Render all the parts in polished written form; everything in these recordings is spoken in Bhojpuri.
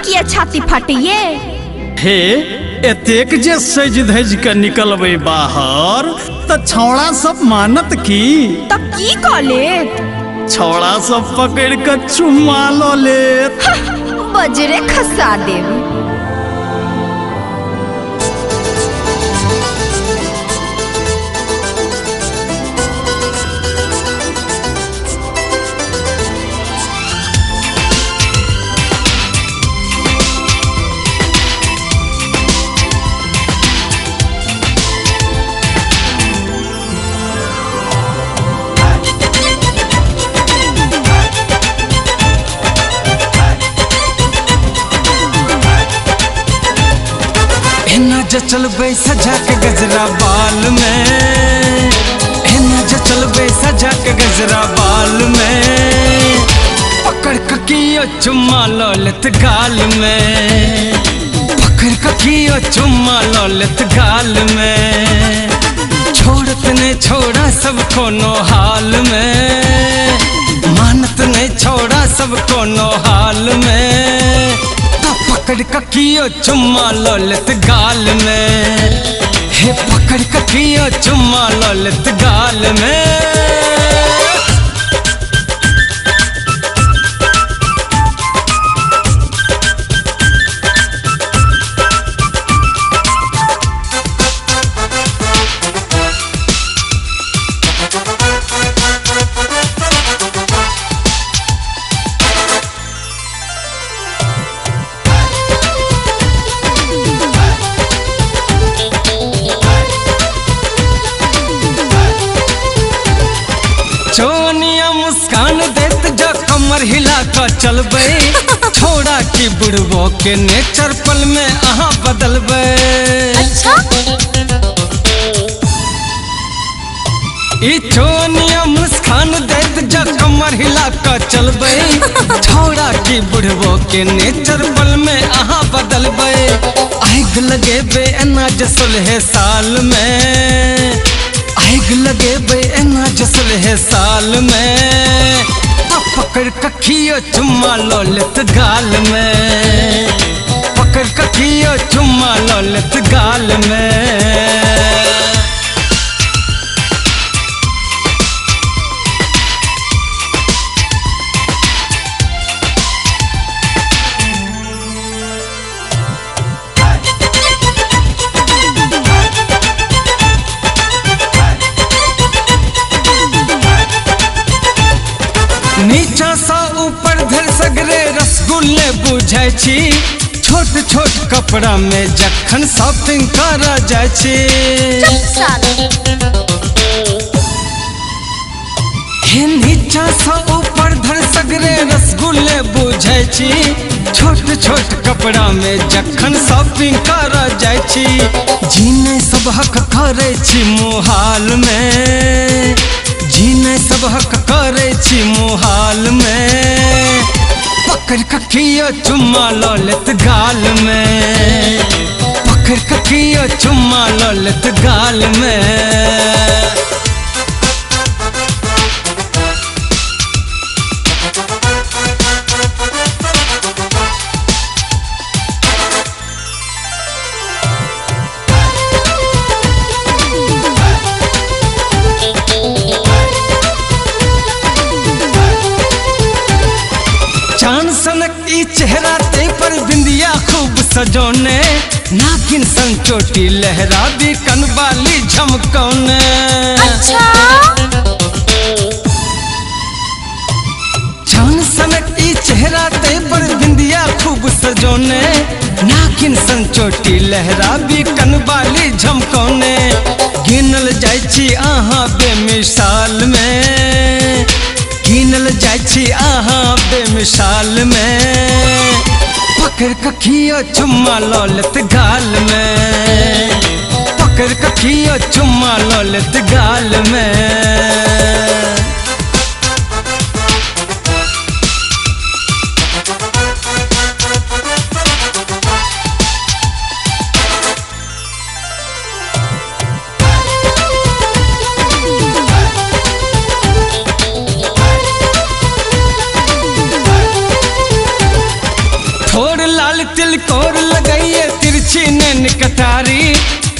किया छाती फटिए। हे एतेक जे सज धज के निकलबे बाहर त छौड़ा सब मानत की। तब की कॉले छौड़ा सब पकड़ के चुम्मा लो लेत। बजरे खसा दे। चलबे सजा के गजरा बाल में, चलबे सजा के गजरा बाल में, पकड़ ककियो चुम्मा ललित गाल में, पकड़ ककियो चुम्मा ललित गाल में। छोड़त ने छोड़ा सब कोनो हाल में, मानत ने छोड़ा सब कोनो हाल में। पकड़ ककियो चुम्मा ललित गाल में, हे पकड़ ककियो चुम्मा ललित गाल में। चोनिया मुस्कान देत जो कमर हिला कर चलबे, छोड़ा की बुढ़बो के नेचर पल में अहाँ बदलबे। अच्छा? ई चोनिया मुस्कान देत जो कमर हिला कर चलबे, छोड़ा की बुढ़बो के नेचर पल में अहाँ बदलबे। आग लगे बे एना जसुलहे साल में, आग लगे बे एना जसुलहे साल में। पकड़ कखियो चुम्मा ललित गाल में, पकड़ कखियो चुम्मा ललित गाल में। नीचा सा ऊपर धर सगरे रसगुल्ले बुझाई छी, छोट छोट कपड़ा में जखन शॉपिंग कर जाय छी। हे नीचा सा ऊपर धर सगरे रसगुल्ले बुझाई छी, छोट छोट कपड़ा में जखन शॉपिंग कर जाय छी। जीने सब हक करे छी मुहाल में, जीने सब हक करे छी मुहाल में। पकड़ ककियो चुम्मा ललित गाल में, पकड़ ककियो चुम्मा ललित गाल में। चांद सनक ई चेहरा ते पर बिंदिया खूब सजोने, नागिन सन चोटी लहरा भी कनवाली झमकौने। अच्छा? चांद सनक ई चेहरा ते पर बिंदिया खूब सजोने, नागिन सन चोटी लहरा भी कनवाली झमकौने। गिनल जाय छी आहाँ बेमिसाल में, गिनल जाय छी आहाँ बेमिसाल में। पकड़ कखियो चुम्मा ललित गाल में, पकड़ कखियो चुम्मा ललित गाल में। लाल तिलकोर लगाइए तिरछी नैन कटारी,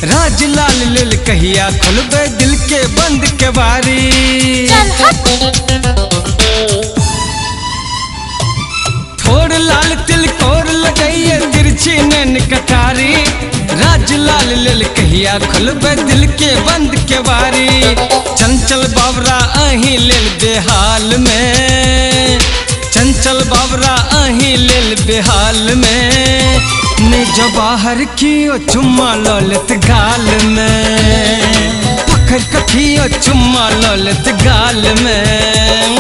राज लाल लेल कहिया खुलबे दिल के बंद के बारी। चल हट। थोड़ लाल तिलकोर लगाइए तिरछी नैन कटारी, राज लाल लेल कहिया खुलबे दिल के बंद के बारी। चंचल बावरा अही लेल बेहाल में, चंचल बावरा अही लेल बेहाल में, ने जो बाहर कियो चुम्मा ललित गाल में, पकड़ कखियो चुम्मा ललित गाल में।